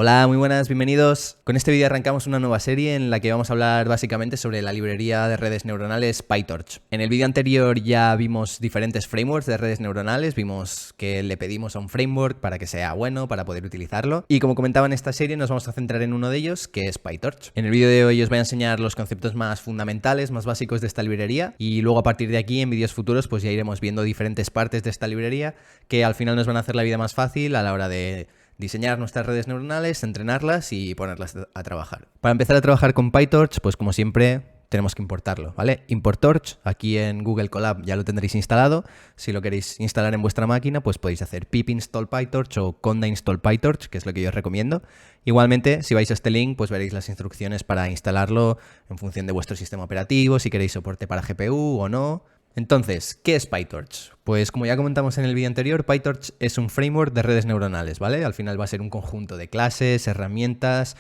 Hola, muy buenas, bienvenidos. Con este vídeo arrancamos una nueva serie en la que vamos a hablar básicamente sobre la librería de redes neuronales PyTorch. En el vídeo anterior ya vimos diferentes frameworks de redes neuronales, vimos que le pedimos a un framework para que sea bueno, para poder utilizarlo. Y como comentaba en esta serie, nos vamos a centrar en uno de ellos, que es PyTorch. En el vídeo de hoy os voy a enseñar los conceptos más fundamentales, más básicos de esta librería, y luego a partir de aquí, en vídeos futuros, pues ya iremos viendo diferentes partes de esta librería que al final nos van a hacer la vida más fácil a la hora de diseñar nuestras redes neuronales, entrenarlas y ponerlas a trabajar. Para empezar a trabajar con PyTorch, pues como siempre tenemos que importarlo, ¿vale? ImportTorch, aquí en Google Colab ya lo tendréis instalado. Si lo queréis instalar en vuestra máquina, pues podéis hacer pip install PyTorch o conda install PyTorch, que es lo que yo os recomiendo. Igualmente, si vais a este link, pues veréis las instrucciones para instalarlo en función de vuestro sistema operativo, si queréis soporte para GPU o no. Entonces, ¿qué es PyTorch? Pues como ya comentamos en el vídeo anterior, PyTorch es un framework de redes neuronales, ¿vale? Al final va a ser un conjunto de clases, herramientas,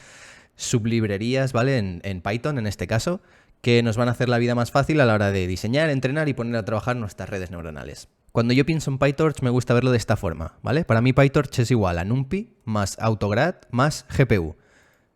sublibrerías, ¿vale? En Python, en este caso, que nos van a hacer la vida más fácil a la hora de diseñar, entrenar y poner a trabajar nuestras redes neuronales. Cuando yo pienso en PyTorch me gusta verlo de esta forma, ¿vale? Para mí PyTorch es igual a NumPy más AutoGrad más GPU.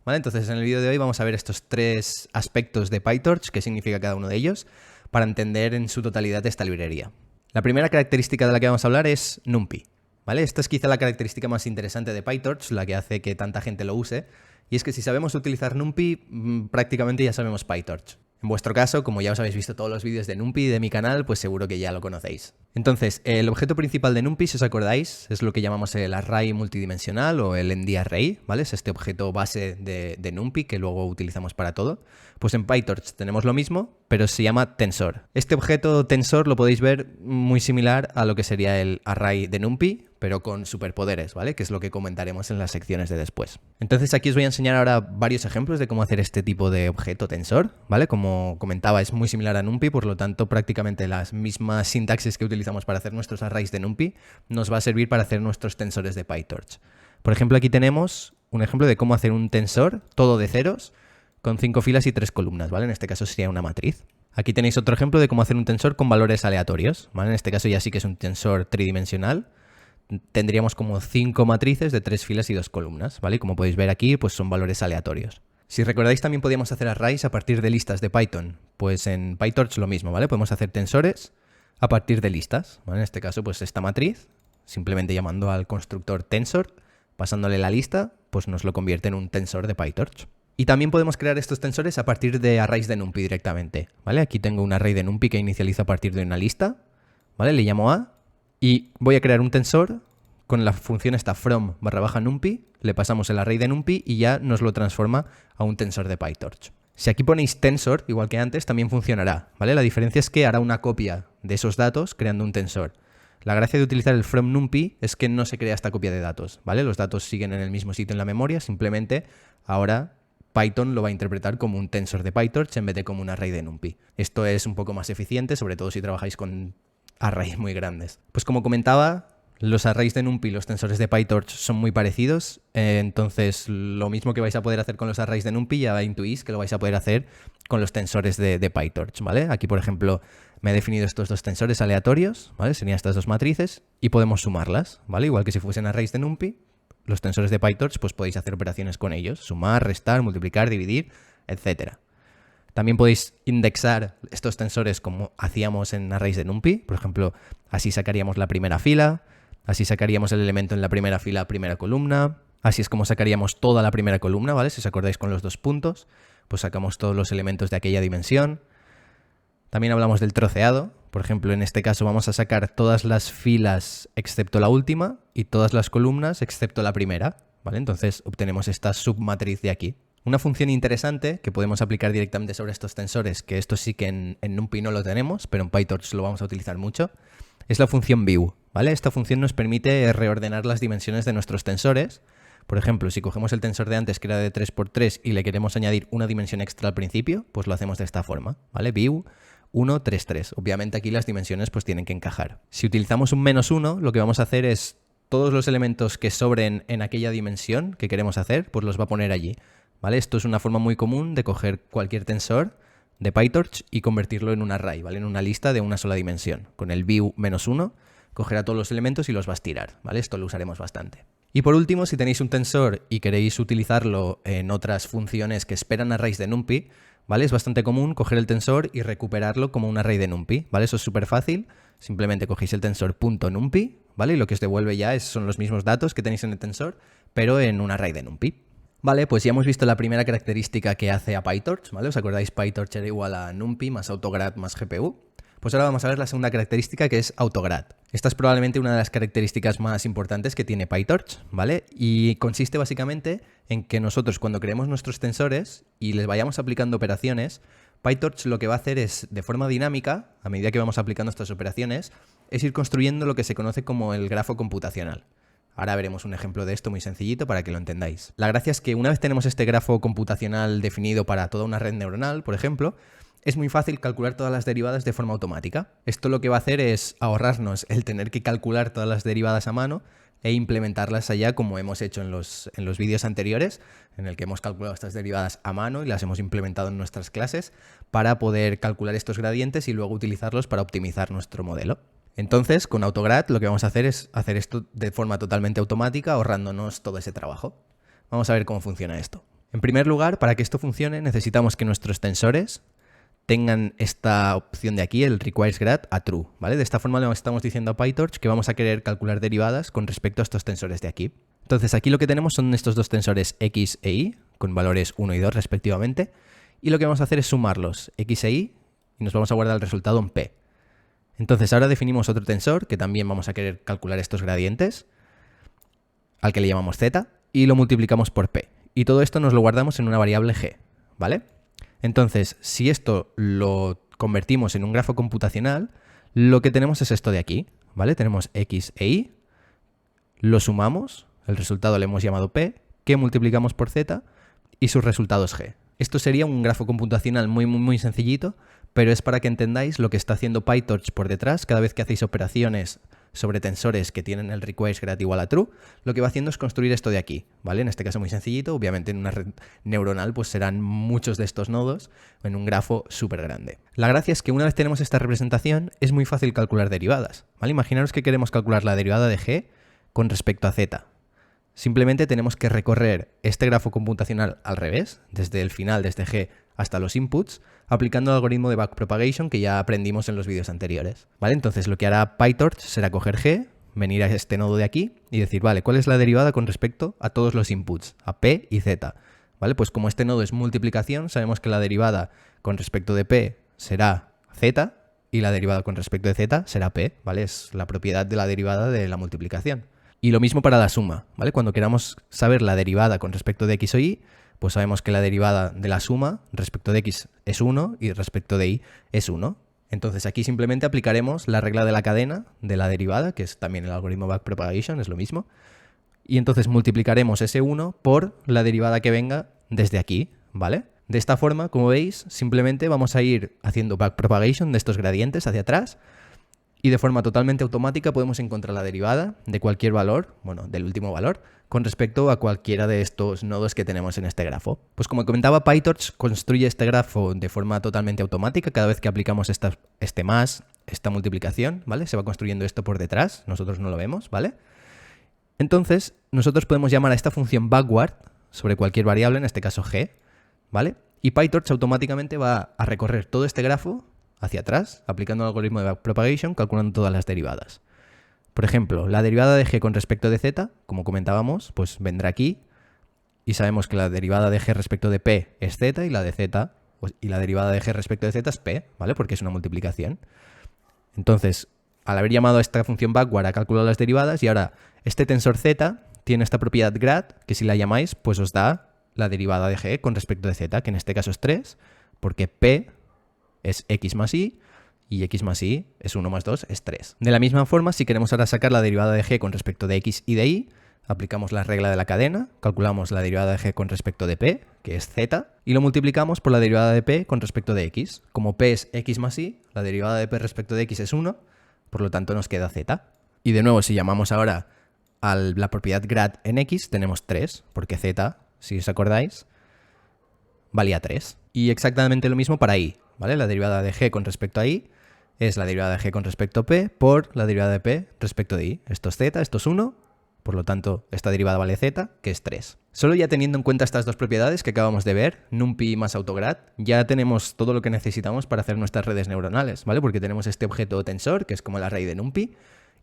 ¿Vale? Entonces en el vídeo de hoy vamos a ver estos tres aspectos de PyTorch, qué significa cada uno de ellos, para entender en su totalidad esta librería. La primera característica de la que vamos a hablar es NumPy, ¿vale? Esta es quizá la característica más interesante de PyTorch, la que hace que tanta gente lo use, y es que si sabemos utilizar NumPy, prácticamente ya sabemos PyTorch. En vuestro caso, como ya os habéis visto todos los vídeos de NumPy de mi canal, pues seguro que ya lo conocéis. Entonces, el objeto principal de NumPy, si os acordáis, es lo que llamamos el array multidimensional o el ND-array, ¿vale? Es este objeto base de NumPy que luego utilizamos para todo. Pues en PyTorch tenemos lo mismo, pero se llama tensor. Este objeto tensor lo podéis ver muy similar a lo que sería el array de NumPy, pero con superpoderes, ¿vale? Que es lo que comentaremos en las secciones de después. Entonces aquí os voy a enseñar ahora varios ejemplos de cómo hacer este tipo de objeto tensor, ¿vale? Como comentaba, es muy similar a NumPy, por lo tanto prácticamente las mismas sintaxis que utilizamos para hacer nuestros arrays de NumPy nos va a servir para hacer nuestros tensores de PyTorch. Por ejemplo, aquí tenemos un ejemplo de cómo hacer un tensor, todo de ceros, con 5 filas y 3 columnas, ¿vale? En este caso sería una matriz. Aquí tenéis otro ejemplo de cómo hacer un tensor con valores aleatorios, ¿vale? En este caso ya sí que es un tensor tridimensional. Tendríamos como 5 matrices de 3 filas y 2 columnas, ¿vale? Y como podéis ver aquí, pues son valores aleatorios. Si recordáis, también podíamos hacer arrays a partir de listas de Python. Pues en PyTorch lo mismo, ¿vale? Podemos hacer tensores a partir de listas, ¿vale? En este caso, pues esta matriz, simplemente llamando al constructor tensor, pasándole la lista, pues nos lo convierte en un tensor de PyTorch. Y también podemos crear estos tensores a partir de arrays de NumPy directamente, ¿vale? Aquí tengo un array de NumPy que inicializo a partir de una lista, ¿vale? Le llamo A y voy a crear un tensor con la función esta from / NumPy, le pasamos el array de NumPy y ya nos lo transforma a un tensor de PyTorch. Si aquí ponéis tensor, igual que antes, también funcionará, ¿vale? La diferencia es que hará una copia de esos datos creando un tensor. La gracia de utilizar el from NumPy es que no se crea esta copia de datos, ¿vale? Los datos siguen en el mismo sitio en la memoria, simplemente ahora Python lo va a interpretar como un tensor de PyTorch en vez de como un array de NumPy. Esto es un poco más eficiente, sobre todo si trabajáis con arrays muy grandes. Pues como comentaba, los arrays de NumPy y los tensores de PyTorch son muy parecidos, entonces lo mismo que vais a poder hacer con los arrays de NumPy ya intuís que lo vais a poder hacer con los tensores de PyTorch, ¿vale? Aquí, por ejemplo, me he definido estos dos tensores aleatorios, ¿vale? Serían estas dos matrices y podemos sumarlas, ¿vale? Igual que si fuesen arrays de NumPy, los tensores de PyTorch, pues podéis hacer operaciones con ellos, sumar, restar, multiplicar, dividir, etc. También podéis indexar estos tensores como hacíamos en arrays de NumPy, por ejemplo, así sacaríamos la primera fila, así sacaríamos el elemento en la primera fila, primera columna, así es como sacaríamos toda la primera columna, ¿vale? Si os acordáis con los dos puntos, pues sacamos todos los elementos de aquella dimensión. También hablamos del troceado. Por ejemplo, en este caso vamos a sacar todas las filas excepto la última y todas las columnas excepto la primera, ¿vale? Entonces obtenemos esta submatriz de aquí. Una función interesante que podemos aplicar directamente sobre estos tensores, que esto sí que en NumPy no lo tenemos, pero en PyTorch lo vamos a utilizar mucho, es la función view, ¿vale? Esta función nos permite reordenar las dimensiones de nuestros tensores. Por ejemplo, si cogemos el tensor de antes que era de 3×3 y le queremos añadir una dimensión extra al principio, pues lo hacemos de esta forma, ¿vale? View 1, 3, 3. Obviamente aquí las dimensiones pues tienen que encajar. Si utilizamos un -1, lo que vamos a hacer es todos los elementos que sobren en aquella dimensión que queremos hacer, pues los va a poner allí, ¿vale? Esto es una forma muy común de coger cualquier tensor de PyTorch y convertirlo en un array, ¿vale? En una lista de una sola dimensión. Con el view -1 cogerá todos los elementos y los va a estirar, ¿vale? Esto lo usaremos bastante. Y por último, si tenéis un tensor y queréis utilizarlo en otras funciones que esperan arrays de NumPy, ¿vale? Es bastante común coger el tensor y recuperarlo como un array de NumPy, ¿vale? Eso es súper fácil. Simplemente cogéis el tensor .numpy, ¿vale? Y lo que os devuelve ya son los mismos datos que tenéis en el tensor, pero en un array de NumPy. Vale, pues ya hemos visto la primera característica que hace a PyTorch, ¿vale? ¿Os acordáis? PyTorch era igual a NumPy más autograd más GPU. Pues ahora vamos a ver la segunda característica, que es autograd. Esta es probablemente una de las características más importantes que tiene PyTorch, ¿vale? Y consiste básicamente en que nosotros, cuando creemos nuestros tensores y les vayamos aplicando operaciones, PyTorch lo que va a hacer es, de forma dinámica, a medida que vamos aplicando estas operaciones, es ir construyendo lo que se conoce como el grafo computacional. Ahora veremos un ejemplo de esto muy sencillito para que lo entendáis. La gracia es que una vez tenemos este grafo computacional definido para toda una red neuronal, por ejemplo, es muy fácil calcular todas las derivadas de forma automática. Esto lo que va a hacer es ahorrarnos el tener que calcular todas las derivadas a mano e implementarlas allá como hemos hecho en los vídeos anteriores, en el que hemos calculado estas derivadas a mano y las hemos implementado en nuestras clases para poder calcular estos gradientes y luego utilizarlos para optimizar nuestro modelo. Entonces, con Autograd lo que vamos a hacer es hacer esto de forma totalmente automática, ahorrándonos todo ese trabajo. Vamos a ver cómo funciona esto. En primer lugar, para que esto funcione, necesitamos que nuestros tensores tengan esta opción de aquí, el requires grad, a true, ¿vale? De esta forma le estamos diciendo a PyTorch que vamos a querer calcular derivadas con respecto a estos tensores de aquí. Entonces aquí lo que tenemos son estos dos tensores x e y, con valores 1 y 2 respectivamente, y lo que vamos a hacer es sumarlos, x e y nos vamos a guardar el resultado en p. Entonces ahora definimos otro tensor, que también vamos a querer calcular estos gradientes, al que le llamamos z, y lo multiplicamos por p. Y todo esto nos lo guardamos en una variable g, ¿vale? Entonces, si esto lo convertimos en un grafo computacional, lo que tenemos es esto de aquí, ¿vale? Tenemos x e y, lo sumamos, el resultado le hemos llamado p, que multiplicamos por z, y su resultado es g. Esto sería un grafo computacional muy sencillito, pero es para que entendáis lo que está haciendo PyTorch por detrás cada vez que hacéis operaciones sobre tensores que tienen el requires grad igual a true. Lo que va haciendo es construir esto de aquí, ¿vale? En este caso muy sencillito, obviamente en una red neuronal pues serán muchos de estos nodos en un grafo súper grande. La gracia es que una vez tenemos esta representación es muy fácil calcular derivadas, ¿vale? Imaginaros que queremos calcular la derivada de g con respecto a z. Simplemente tenemos que recorrer este grafo computacional al revés, desde el final, desde g hasta los inputs, aplicando el algoritmo de backpropagation que ya aprendimos en los vídeos anteriores. ¿Vale? Entonces lo que hará PyTorch será coger g, venir a este nodo de aquí y decir, vale, ¿cuál es la derivada con respecto a todos los inputs, a p y z? ¿Vale? Pues como este nodo es multiplicación, sabemos que la derivada con respecto de p será z y la derivada con respecto de z será p, ¿vale? Es la propiedad de la derivada de la multiplicación. Y lo mismo para la suma, ¿vale? Cuando queramos saber la derivada con respecto de x o y, pues sabemos que la derivada de la suma respecto de x es 1 y respecto de y es 1. Entonces aquí simplemente aplicaremos la regla de la cadena de la derivada, que es también el algoritmo backpropagation, es lo mismo. Y entonces multiplicaremos ese 1 por la derivada que venga desde aquí, ¿vale? De esta forma, como veis, simplemente vamos a ir haciendo backpropagation de estos gradientes hacia atrás, y de forma totalmente automática podemos encontrar la derivada de cualquier valor, bueno, del último valor, con respecto a cualquiera de estos nodos que tenemos en este grafo. Pues como comentaba, PyTorch construye este grafo de forma totalmente automática cada vez que aplicamos esta multiplicación, ¿vale? Se va construyendo esto por detrás, nosotros no lo vemos, ¿vale? Entonces, nosotros podemos llamar a esta función backward sobre cualquier variable, en este caso g, ¿vale? Y PyTorch automáticamente va a recorrer todo este grafo hacia atrás, aplicando el algoritmo de backpropagation, calculando todas las derivadas. Por ejemplo, la derivada de g con respecto de z, como comentábamos, pues vendrá aquí y sabemos que la derivada de g respecto de p es z y la de z y la derivada de g respecto de z es p, ¿vale? Porque es una multiplicación. Entonces, al haber llamado a esta función backward ha calculado las derivadas y ahora este tensor z tiene esta propiedad grad que si la llamáis pues os da la derivada de g con respecto de z, que en este caso es 3, porque p es x más y x más y es 1 más 2, es 3. De la misma forma, si queremos ahora sacar la derivada de g con respecto de x y de y, aplicamos la regla de la cadena, calculamos la derivada de g con respecto de p, que es z, y lo multiplicamos por la derivada de p con respecto de x. Como p es x más y, la derivada de p respecto de x es 1, por lo tanto nos queda z. Y de nuevo, si llamamos ahora a la propiedad grad en x, tenemos 3, porque z, si os acordáis, valía 3. Y exactamente lo mismo para y, ¿vale? La derivada de g con respecto a y es la derivada de g con respecto a p por la derivada de p respecto de y. Esto es z, esto es 1, Por lo tanto, esta derivada vale z, que es 3. Solo ya teniendo en cuenta estas dos propiedades que acabamos de ver, NumPy más AutoGrad, ya tenemos todo lo que necesitamos para hacer nuestras redes neuronales, ¿vale? Porque tenemos este objeto tensor, que es como la array de NumPy,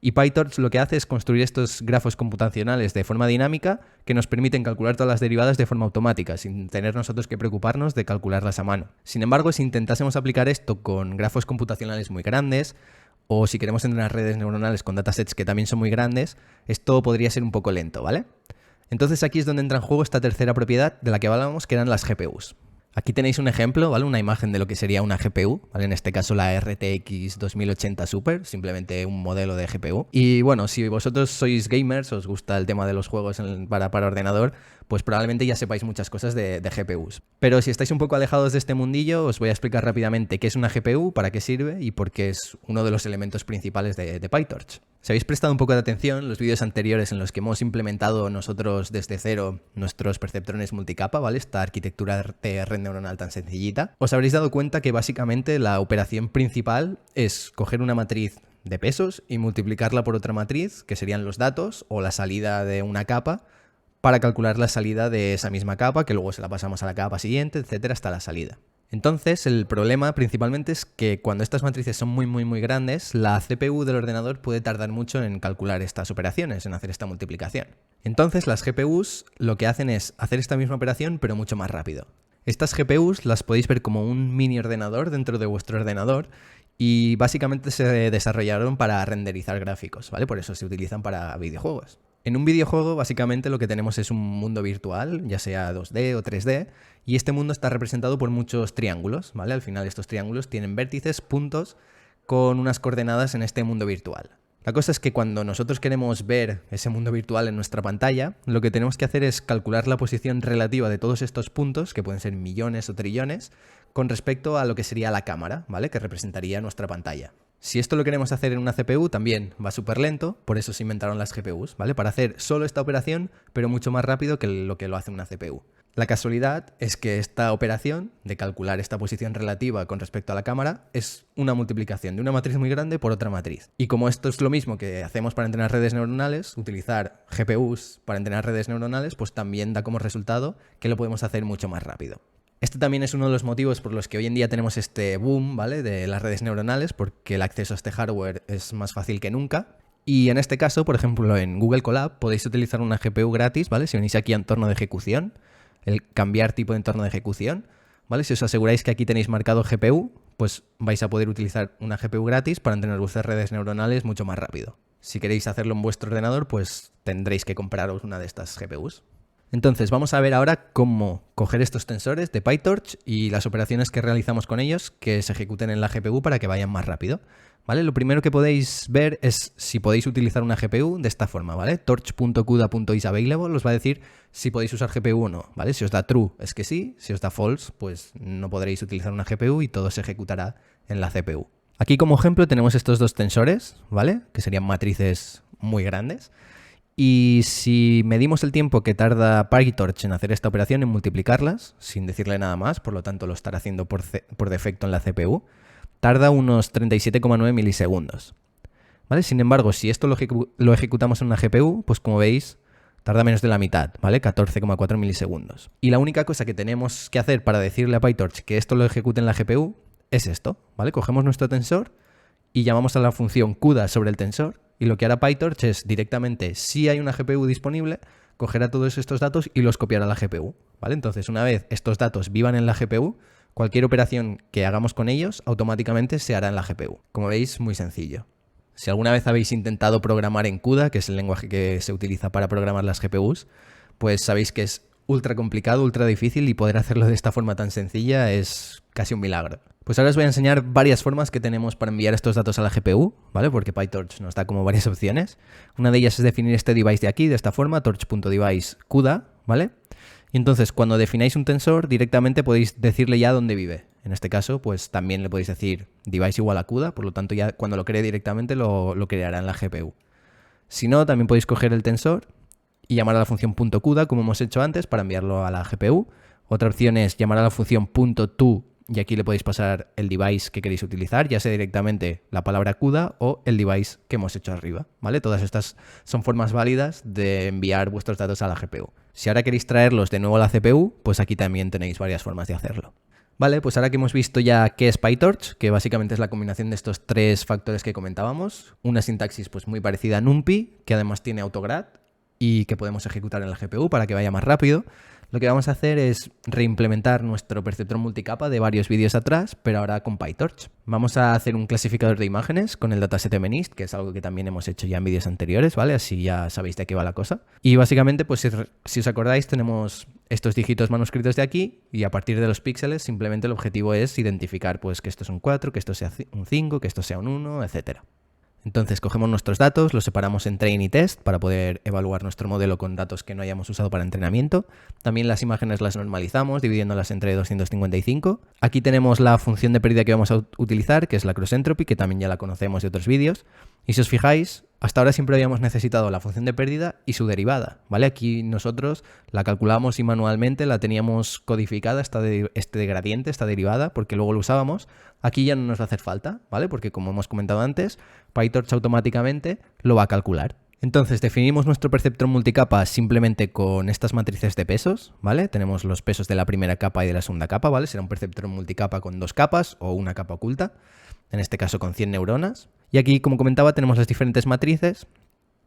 y PyTorch lo que hace es construir estos grafos computacionales de forma dinámica que nos permiten calcular todas las derivadas de forma automática, sin tener nosotros que preocuparnos de calcularlas a mano. Sin embargo, si intentásemos aplicar esto con grafos computacionales muy grandes, o si queremos entrenar redes neuronales con datasets que también son muy grandes, esto podría ser un poco lento, ¿vale? Entonces aquí es donde entra en juego esta tercera propiedad de la que hablábamos, que eran las GPUs. Aquí tenéis un ejemplo, ¿vale? Una imagen de lo que sería una GPU, ¿vale? En este caso la RTX 2080 Super, simplemente un modelo de GPU. Y bueno, si vosotros sois gamers, os gusta el tema de los juegos para ordenador, pues probablemente ya sepáis muchas cosas de GPUs. Pero si estáis un poco alejados de este mundillo, os voy a explicar rápidamente qué es una GPU, para qué sirve y por qué es uno de los elementos principales de PyTorch. Si habéis prestado un poco de atención, los vídeos anteriores en los que hemos implementado nosotros desde cero nuestros perceptrones multicapa, ¿vale? Esta arquitectura de red neuronal tan sencillita, os habréis dado cuenta que básicamente la operación principal es coger una matriz de pesos y multiplicarla por otra matriz, que serían los datos o la salida de una capa, para calcular la salida de esa misma capa, que luego se la pasamos a la capa siguiente, etcétera, hasta la salida. Entonces, el problema principalmente es que cuando estas matrices son muy grandes, la CPU del ordenador puede tardar mucho en calcular estas operaciones, en hacer esta multiplicación. Entonces, las GPUs lo que hacen es hacer esta misma operación, pero mucho más rápido. Estas GPUs las podéis ver como un mini ordenador dentro de vuestro ordenador y básicamente se desarrollaron para renderizar gráficos, ¿vale? Por eso se utilizan para videojuegos. En un videojuego básicamente lo que tenemos es un mundo virtual, ya sea 2D o 3D, y este mundo está representado por muchos triángulos, ¿vale? Al final estos triángulos tienen vértices, puntos, con unas coordenadas en este mundo virtual. La cosa es que cuando nosotros queremos ver ese mundo virtual en nuestra pantalla, lo que tenemos que hacer es calcular la posición relativa de todos estos puntos, que pueden ser millones o trillones, con respecto a lo que sería la cámara, ¿vale? Que representaría nuestra pantalla. Si esto lo queremos hacer en una CPU, también va súper lento, por eso se inventaron las GPUs, ¿vale? Para hacer solo esta operación, pero mucho más rápido que lo que lo hace una CPU. La casualidad es que esta operación de calcular esta posición relativa con respecto a la cámara es una multiplicación de una matriz muy grande por otra matriz. Y como esto es lo mismo que hacemos para entrenar redes neuronales, utilizar GPUs para entrenar redes neuronales, pues también da como resultado que lo podemos hacer mucho más rápido. Este también es uno de los motivos por los que hoy en día tenemos este boom, ¿vale? De las redes neuronales, porque el acceso a este hardware es más fácil que nunca. Y en este caso, por ejemplo, en Google Colab podéis utilizar una GPU gratis, ¿vale? Si venís aquí a entorno de ejecución, el cambiar tipo de entorno de ejecución, ¿vale? Si os aseguráis que aquí tenéis marcado GPU, pues vais a poder utilizar una GPU gratis para entrenar vuestras redes neuronales mucho más rápido. Si queréis hacerlo en vuestro ordenador, pues tendréis que compraros una de estas GPUs. Entonces, vamos a ver ahora cómo coger estos tensores de PyTorch y las operaciones que realizamos con ellos que se ejecuten en la GPU para que vayan más rápido, ¿vale? Lo primero que podéis ver es si podéis utilizar una GPU de esta forma, ¿vale? torch.cuda.isAvailable os va a decir si podéis usar GPU o no, ¿vale? Si os da true es que sí, si os da false pues no podréis utilizar una GPU y todo se ejecutará en la CPU. Aquí como ejemplo tenemos estos dos tensores, ¿vale? Que serían matrices muy grandes. Y si medimos el tiempo que tarda PyTorch en hacer esta operación, en multiplicarlas, sin decirle nada más, por lo tanto lo estará haciendo por defecto en la CPU, tarda unos 37,9 milisegundos. ¿Vale? Sin embargo, si esto lo ejecutamos en una GPU, pues como veis, tarda menos de la mitad, ¿vale? 14,4 milisegundos. Y la única cosa que tenemos que hacer para decirle a PyTorch que esto lo ejecute en la GPU es esto, ¿vale? Cogemos nuestro tensor y llamamos a la función CUDA sobre el tensor. Y lo que hará PyTorch es directamente, si hay una GPU disponible, cogerá todos estos datos y los copiará a la GPU, ¿vale? Entonces, una vez estos datos vivan en la GPU, cualquier operación que hagamos con ellos automáticamente se hará en la GPU. Como veis, muy sencillo. Si alguna vez habéis intentado programar en CUDA, que es el lenguaje que se utiliza para programar las GPUs, pues sabéis que es ultra complicado, ultra difícil y poder hacerlo de esta forma tan sencilla es casi un milagro. Pues ahora os voy a enseñar varias formas que tenemos para enviar estos datos a la GPU, ¿vale? Porque PyTorch nos da como varias opciones. Una de ellas es definir este device de aquí, de esta forma, torch.device CUDA, ¿vale? Y entonces, cuando defináis un tensor, directamente podéis decirle ya dónde vive. En este caso, pues también le podéis decir device igual a CUDA, por lo tanto ya cuando lo cree directamente lo creará en la GPU. Si no, también podéis coger el tensor y llamar a la función .CUDA, como hemos hecho antes, para enviarlo a la GPU. Otra opción es llamar a la función .to y aquí le podéis pasar el device que queréis utilizar, ya sea directamente la palabra CUDA o el device que hemos hecho arriba, ¿vale? Todas estas son formas válidas de enviar vuestros datos a la GPU. Si ahora queréis traerlos de nuevo a la CPU, pues aquí también tenéis varias formas de hacerlo. Vale, pues ahora que hemos visto ya qué es PyTorch, que básicamente es la combinación de estos tres factores que comentábamos, una sintaxis pues muy parecida a NumPy, que además tiene autograd y que podemos ejecutar en la GPU para que vaya más rápido, lo que vamos a hacer es reimplementar nuestro perceptrón multicapa de varios vídeos atrás, pero ahora con PyTorch. Vamos a hacer un clasificador de imágenes con el dataset MNIST, que es algo que también hemos hecho ya en vídeos anteriores, ¿vale? Así ya sabéis de qué va la cosa. Y básicamente, pues si os acordáis, tenemos estos dígitos manuscritos de aquí y a partir de los píxeles simplemente el objetivo es identificar pues que esto es un 4, que esto sea un 5, que esto sea un 1, etc. Entonces cogemos nuestros datos, los separamos en train y test para poder evaluar nuestro modelo con datos que no hayamos usado para entrenamiento. También las imágenes las normalizamos dividiéndolas entre 255. Aquí tenemos la función de pérdida que vamos a utilizar, que es la cross entropy, que también ya la conocemos de otros vídeos. Y si os fijáis, hasta ahora siempre habíamos necesitado la función de pérdida y su derivada, ¿vale? Aquí nosotros la calculamos y manualmente la teníamos codificada, este gradiente, esta derivada, porque luego lo usábamos. Aquí ya no nos va a hacer falta, ¿vale? Porque como hemos comentado antes, PyTorch automáticamente lo va a calcular. Entonces definimos nuestro perceptrón multicapa simplemente con estas matrices de pesos, ¿vale? Tenemos los pesos de la primera capa y de la segunda capa, ¿vale? Será un perceptrón multicapa con 2 capas o una capa oculta, en este caso con 100 neuronas. Y aquí, como comentaba, tenemos las diferentes matrices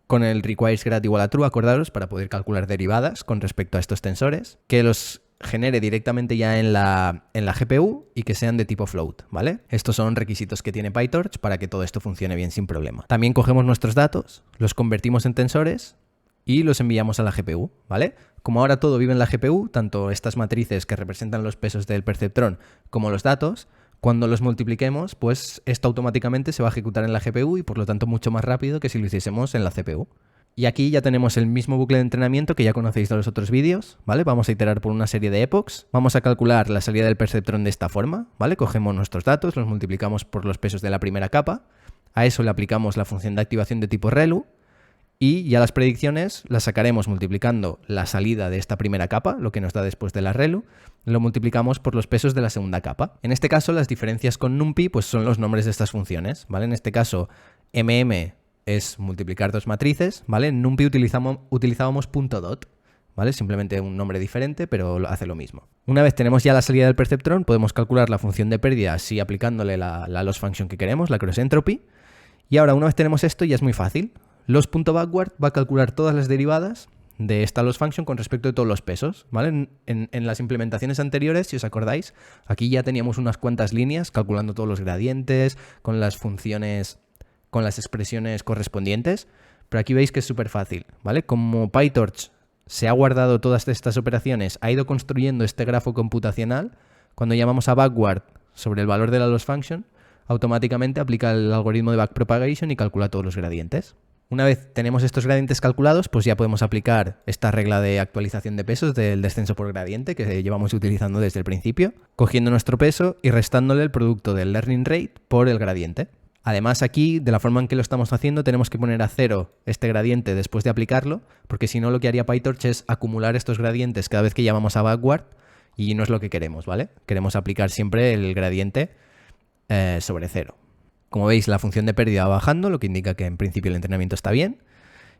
con el requiresGrad igual a true, acordaros, para poder calcular derivadas con respecto a estos tensores, que los genere directamente ya en la GPU y que sean de tipo float, ¿vale? Estos son requisitos que tiene PyTorch para que todo esto funcione bien sin problema. También cogemos nuestros datos, los convertimos en tensores y los enviamos a la GPU, ¿vale? Como ahora todo vive en la GPU, tanto estas matrices que representan los pesos del perceptrón como los datos, cuando los multipliquemos, pues esto automáticamente se va a ejecutar en la GPU y por lo tanto mucho más rápido que si lo hiciésemos en la CPU. Y aquí ya tenemos el mismo bucle de entrenamiento que ya conocéis de los otros vídeos, ¿vale? Vamos a iterar por una serie de epochs. Vamos a calcular la salida del perceptrón de esta forma, ¿vale? Cogemos nuestros datos, los multiplicamos por los pesos de la primera capa. A eso le aplicamos la función de activación de tipo ReLU. Y ya las predicciones las sacaremos multiplicando la salida de esta primera capa, lo que nos da después de la ReLU, lo multiplicamos por los pesos de la segunda capa. En este caso, las diferencias con NumPy pues son los nombres de estas funciones, ¿vale? En este caso, es multiplicar dos matrices, ¿vale? En NumPy utilizábamos .dot, ¿vale? Simplemente un nombre diferente, pero hace lo mismo. Una vez tenemos ya la salida del perceptrón, podemos calcular la función de pérdida así aplicándole la loss function que queremos, la cross entropy. Y ahora, una vez tenemos esto, ya es muy fácil. Loss.backward va a calcular todas las derivadas de esta loss function con respecto de todos los pesos, ¿vale? En las implementaciones anteriores, si os acordáis, aquí ya teníamos unas cuantas líneas calculando todos los gradientes, con las funciones, con las expresiones correspondientes, pero aquí veis que es súper fácil, ¿vale? Como PyTorch se ha guardado todas estas operaciones, ha ido construyendo este grafo computacional, cuando llamamos a backward sobre el valor de la loss function, automáticamente aplica el algoritmo de backpropagation y calcula todos los gradientes. Una vez tenemos estos gradientes calculados, pues ya podemos aplicar esta regla de actualización de pesos del descenso por gradiente que llevamos utilizando desde el principio, cogiendo nuestro peso y restándole el producto del learning rate por el gradiente. Además aquí, de la forma en que lo estamos haciendo, tenemos que poner a 0 este gradiente después de aplicarlo, porque si no lo que haría PyTorch es acumular estos gradientes cada vez que llamamos a backward y no es lo que queremos, ¿vale? Queremos aplicar siempre el gradiente sobre 0. Como veis, la función de pérdida va bajando, lo que indica que en principio el entrenamiento está bien.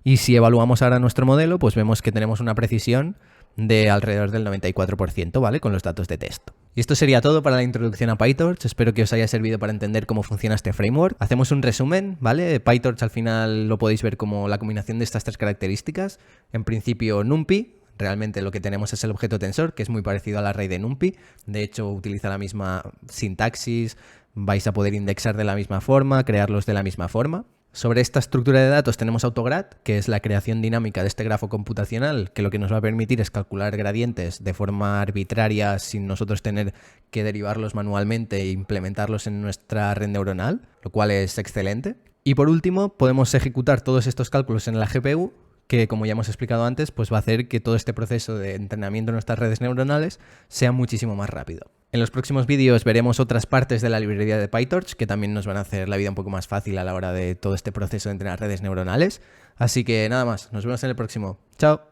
Y si evaluamos ahora nuestro modelo, pues vemos que tenemos una precisión de alrededor del 94%, ¿vale? Con los datos de test. Y esto sería todo para la introducción a PyTorch. Espero que os haya servido para entender cómo funciona este framework. Hacemos un resumen, ¿vale? PyTorch al final lo podéis ver como la combinación de estas tres características. En principio, NumPy. Realmente lo que tenemos es el objeto tensor, que es muy parecido al array de NumPy. De hecho, utiliza la misma sintaxis. Vais a poder indexar de la misma forma, crearlos de la misma forma. Sobre esta estructura de datos tenemos autograd, que es la creación dinámica de este grafo computacional, que lo que nos va a permitir es calcular gradientes de forma arbitraria sin nosotros tener que derivarlos manualmente e implementarlos en nuestra red neuronal, lo cual es excelente. Y por último, podemos ejecutar todos estos cálculos en la GPU, que como ya hemos explicado antes, pues va a hacer que todo este proceso de entrenamiento de nuestras redes neuronales sea muchísimo más rápido. En los próximos vídeos veremos otras partes de la librería de PyTorch que también nos van a hacer la vida un poco más fácil a la hora de todo este proceso de entrenar redes neuronales. Así que nada más, nos vemos en el próximo. ¡Chao!